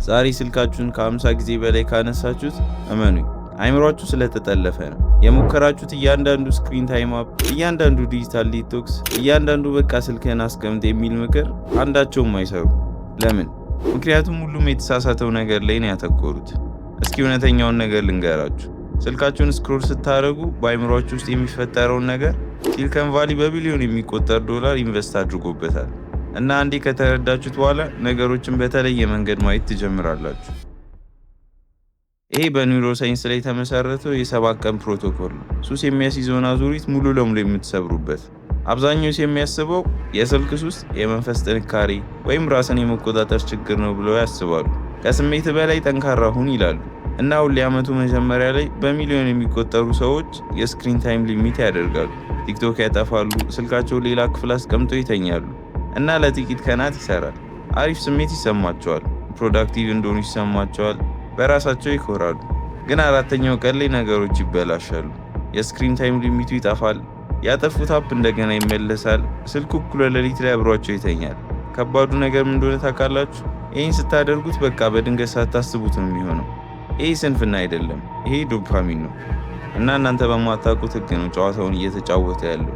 ዛሬ ስልካችሁን ከ50 ጊዜ በላይ ካነሳችሁት እመኑኝ አይምሮአችሁ ስለተጠለፈ ነው። የሞከራችሁት እያንዳንዱ ስክሪን ታይም አፕ፣ እያንዳንዱ ዲጂታል ዲቶክስ፣ እያንዳንዱ በቃ ስልክህን አስቀምጥ የሚል ምክር አንዳቸውም አይሰሩ። ለምን? ምክንያቱም ሁሉም የተሳሳተው ነገር ላይ ነው ያተኮሩት። እስኪ እውነተኛውን ነገር ልንገራችሁ። ስልካችሁን ስክሮል ስታደርጉ በአይምሮአችሁ ውስጥ የሚፈጠረውን ነገር ሲሊከን ቫሊ በቢሊዮን የሚቆጠር ዶላር ኢንቨስት አድርጎበታል። እና አንዴ ከተረዳችሁት በኋላ ነገሮችን በተለየ መንገድ ማየት ትጀምራላችሁ። ይሄ በኒውሮ ሳይንስ ላይ የተመሰረተው የ7 ቀን ፕሮቶኮል ነው። ሱስ የሚያስይዘውን አዙሪት ሙሉ ለሙሉ የምትሰብሩበት። አብዛኛው የሚያስበው የስልክ ሱስ የመንፈስ ጥንካሬ ወይም ራስን የመቆጣጠር ችግር ነው ብለው ያስባሉ። ከስሜት በላይ ጠንካራ ሁን ይላሉ። እና ሁሌ ዓመቱ መጀመሪያ ላይ በሚሊዮን የሚቆጠሩ ሰዎች የስክሪን ታይም ሊሚት ያደርጋሉ። ቲክቶክ ያጠፋሉ፣ ስልካቸው ሌላ ክፍል አስቀምጠው ይተኛሉ። እና ለጥቂት ቀናት ይሰራል። አሪፍ ስሜት ይሰማቸዋል፣ ፕሮዳክቲቭ እንደሆኑ ይሰማቸዋል፣ በራሳቸው ይኮራሉ። ግን 4ኛው ቀን ላይ ነገሮች ይበላሻሉ። የስክሪን ታይም ሊሚቱ ይጠፋል፣ ያጠፉት አፕ እንደገና ይመለሳል፣ ስልኩ እኩለ ሌሊት ላይ አብሯቸው ይተኛል። ከባዱ ነገር ምን እንደሆነ ታውቃላችሁ? ይህን ስታደርጉት በቃ በድንገት ሳታስቡት ነው የሚሆነው። ይህ ስንፍና አይደለም፣ ይሄ ዶፓሚን ነው። እና እናንተ በማታውቁት ህግ ነው ጨዋታውን እየተጫወተ ያለው።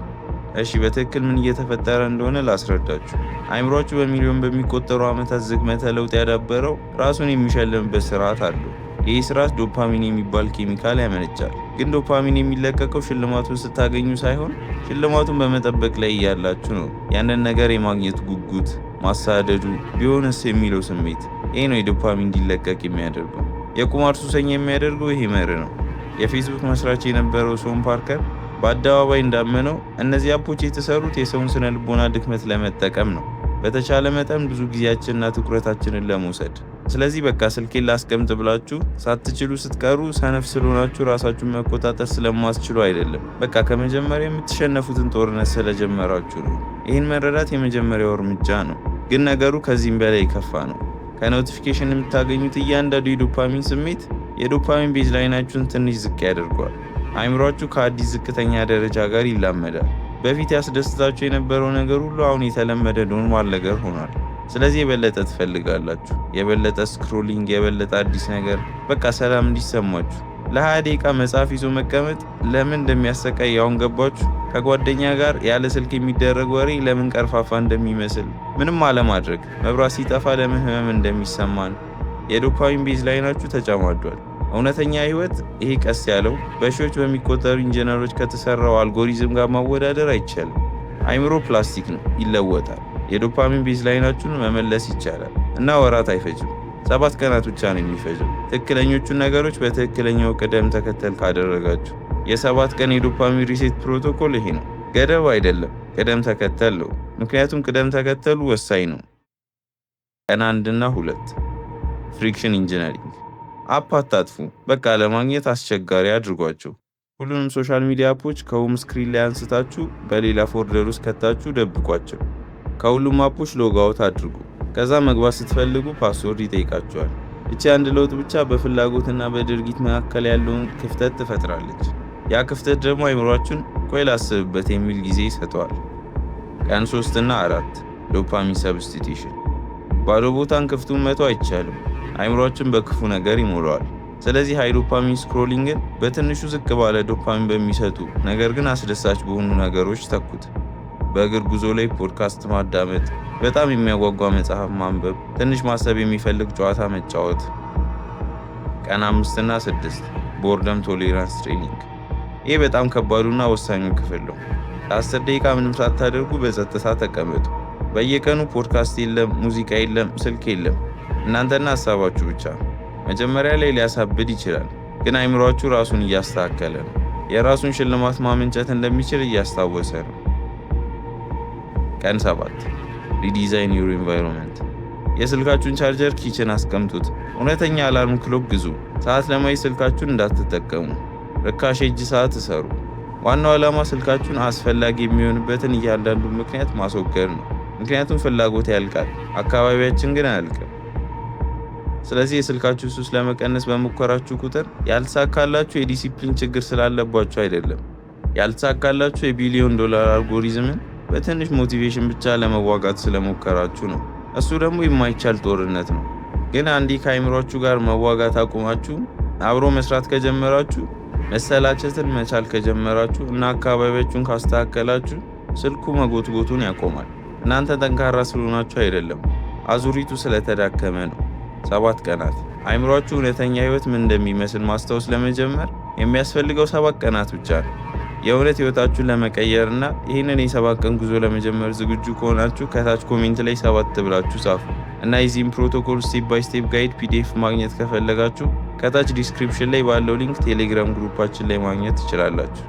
እሺ በትክክል ምን እየተፈጠረ እንደሆነ ላስረዳችሁ። አይምሮአችሁ በሚሊዮን በሚቆጠሩ ዓመታት ዝግመተ ለውጥ ያዳበረው ራሱን የሚሸልምበት ስርዓት አለው። ይህ ስርዓት ዶፓሚን የሚባል ኬሚካል ያመነጫል። ግን ዶፓሚን የሚለቀቀው ሽልማቱን ስታገኙ ሳይሆን ሽልማቱን በመጠበቅ ላይ እያላችሁ ነው። ያንን ነገር የማግኘት ጉጉት፣ ማሳደዱ፣ ቢሆንስ የሚለው ስሜት፣ ይህ ነው የዶፓሚን እንዲለቀቅ የሚያደርገው። የቁማር ሱሰኛ የሚያደርገው ይሄ መርህ ነው። የፌስቡክ መስራች የነበረው ሶም ፓርከር በአደባባይ እንዳመነው እነዚህ አፖች የተሰሩት የሰውን ስነ ልቦና ድክመት ለመጠቀም ነው። በተቻለ መጠን ብዙ ጊዜያችንና ትኩረታችንን ለመውሰድ። ስለዚህ በቃ ስልኬን ላስቀምጥ ብላችሁ ሳትችሉ ስትቀሩ ሰነፍ ስለሆናችሁ ራሳችሁን መቆጣጠር ስለማትችሉ አይደለም። በቃ ከመጀመሪያ የምትሸነፉትን ጦርነት ስለጀመራችሁ ነው። ይህን መረዳት የመጀመሪያው እርምጃ ነው። ግን ነገሩ ከዚህም በላይ የከፋ ነው። ከኖቲፊኬሽን የምታገኙት እያንዳንዱ የዶፓሚን ስሜት የዶፓሚን ቤዝ ላይናችሁን ትንሽ ዝቅ ያደርገዋል። አይምሮአችሁ ከአዲስ ዝቅተኛ ደረጃ ጋር ይላመዳል። በፊት ያስደስታችሁ የነበረው ነገር ሁሉ አሁን የተለመደ ኖርማል ነገር ሆኗል። ስለዚህ የበለጠ ትፈልጋላችሁ። የበለጠ ስክሮሊንግ፣ የበለጠ አዲስ ነገር፣ በቃ ሰላም እንዲሰማችሁ። ለ20 ደቂቃ መጽሐፍ ይዞ መቀመጥ ለምን እንደሚያሰቃይ አሁን ገባችሁ? ከጓደኛ ጋር ያለ ስልክ የሚደረግ ወሬ ለምን ቀርፋፋ እንደሚመስል፣ ምንም አለማድረግ፣ መብራት ሲጠፋ ለምን ህመም እንደሚሰማን። የዶፓሚን ቤዝ ላይናችሁ ተጨማዷል። እውነተኛ ህይወት ይሄ ቀስ ያለው በሺዎች በሚቆጠሩ ኢንጂነሮች ከተሰራው አልጎሪዝም ጋር ማወዳደር አይቻልም። አይምሮ ፕላስቲክ ነው፣ ይለወጣል። የዶፓሚን ቤዝ ላይናችሁን መመለስ ይቻላል እና ወራት አይፈጅም። 7 ቀናት ብቻ ነው የሚፈጀው። ትክክለኞቹን ነገሮች በትክክለኛው ቅደም ተከተል ካደረጋችሁ። የ7 ቀን የዶፓሚን ሪሴት ፕሮቶኮል ይሄ ነው። ገደብ አይደለም፣ ቅደም ተከተል ነው። ምክንያቱም ቅደም ተከተሉ ወሳኝ ነው። ቀን 1 እና 2 ፍሪክሽን ኢንጂነሪንግ። አፕ አታጥፉ፣ በቃ ለማግኘት አስቸጋሪ አድርጓቸው። ሁሉንም ሶሻል ሚዲያ አፖች ከሆም ስክሪን ላይ አንስታችሁ በሌላ ፎልደር ውስጥ ከታችሁ ደብቋቸው። ከሁሉም አፖች ሎግ አውት አድርጉ። ከዛ መግባት ስትፈልጉ ፓስወርድ ይጠይቃችኋል። እቺ አንድ ለውጥ ብቻ በፍላጎትና በድርጊት መካከል ያለውን ክፍተት ትፈጥራለች። ያ ክፍተት ደግሞ አይምሯችሁን ቆይ ላስብበት የሚል ጊዜ ይሰጠዋል። ቀን 3 እና 4 ዶፓሚን ሰብስቲቲዩሽን። ባዶ ቦታን ክፍቱን መተው አይቻልም። አይምሯችን በክፉ ነገር ይሞላዋል። ስለዚህ ሃይ ዶፓሚን ስክሮሊንግን በትንሹ ዝቅ ባለ ዶፓሚን በሚሰጡ ነገር ግን አስደሳች በሆኑ ነገሮች ተኩት። በእግር ጉዞ ላይ ፖድካስት ማዳመጥ፣ በጣም የሚያጓጓ መጽሐፍ ማንበብ፣ ትንሽ ማሰብ የሚፈልግ ጨዋታ መጫወት። ቀን 5 እና 6 ቦርደም ቶሌራንስ ትሬኒንግ። ይህ በጣም ከባዱና ወሳኙ ክፍል ነው። ለ10 ደቂቃ ምንም ሳታደርጉ በጸጥታ ተቀመጡ። በየቀኑ ፖድካስት የለም፣ ሙዚቃ የለም፣ ስልክ የለም። እናንተና ሀሳባችሁ ብቻ። መጀመሪያ ላይ ሊያሳብድ ይችላል፣ ግን አይምሯችሁ ራሱን እያስተካከለ ነው። የራሱን ሽልማት ማመንጨት እንደሚችል እያስታወሰ ነው። ቀን 7 ሪዲዛይን ዩር ኢንቫይሮንመንት። የስልካችሁን ቻርጀር ኪችን አስቀምጡት። እውነተኛ አላርም ክሎክ ግዙ። ሰዓት ለማየት ስልካችሁን እንዳትጠቀሙ። ርካሽ የእጅ ሰዓት እሰሩ። ዋናው ዓላማ ስልካችሁን አስፈላጊ የሚሆንበትን እያንዳንዱ ምክንያት ማስወገድ ነው። ምክንያቱም ፍላጎት ያልቃል፣ አካባቢያችን ግን አያልቅም። ስለዚህ የስልካችሁ ሱስ ለመቀነስ በሞከራችሁ ቁጥር ያልተሳካላችሁ የዲሲፕሊን ችግር ስላለባችሁ አይደለም። ያልተሳካላችሁ የቢሊዮን ዶላር አልጎሪዝምን በትንሽ ሞቲቬሽን ብቻ ለመዋጋት ስለሞከራችሁ ነው። እሱ ደግሞ የማይቻል ጦርነት ነው። ግን አንዴ ከአይምሯችሁ ጋር መዋጋት አቁማችሁ አብሮ መስራት ከጀመራችሁ፣ መሰላቸትን መቻል ከጀመራችሁ እና አካባቢያችሁን ካስተካከላችሁ ስልኩ መጎትጎቱን ያቆማል። እናንተ ጠንካራ ስለሆናችሁ አይደለም፣ አዙሪቱ ስለተዳከመ ነው። 7 ቀናት። አይምሯችሁ እውነተኛ ህይወት ምን እንደሚመስል ማስታወስ ለመጀመር የሚያስፈልገው 7 ቀናት ብቻ ነው። የእውነት ህይወታችሁን ለመቀየርና ይህንን የ7 ቀን ጉዞ ለመጀመር ዝግጁ ከሆናችሁ ከታች ኮሜንት ላይ 7 ብላችሁ ጻፉ እና የዚህም ፕሮቶኮል ስቴፕ ባይ ስቴፕ ጋይድ ፒዲኤፍ ማግኘት ከፈለጋችሁ ከታች ዲስክሪፕሽን ላይ ባለው ሊንክ ቴሌግራም ግሩፓችን ላይ ማግኘት ትችላላችሁ።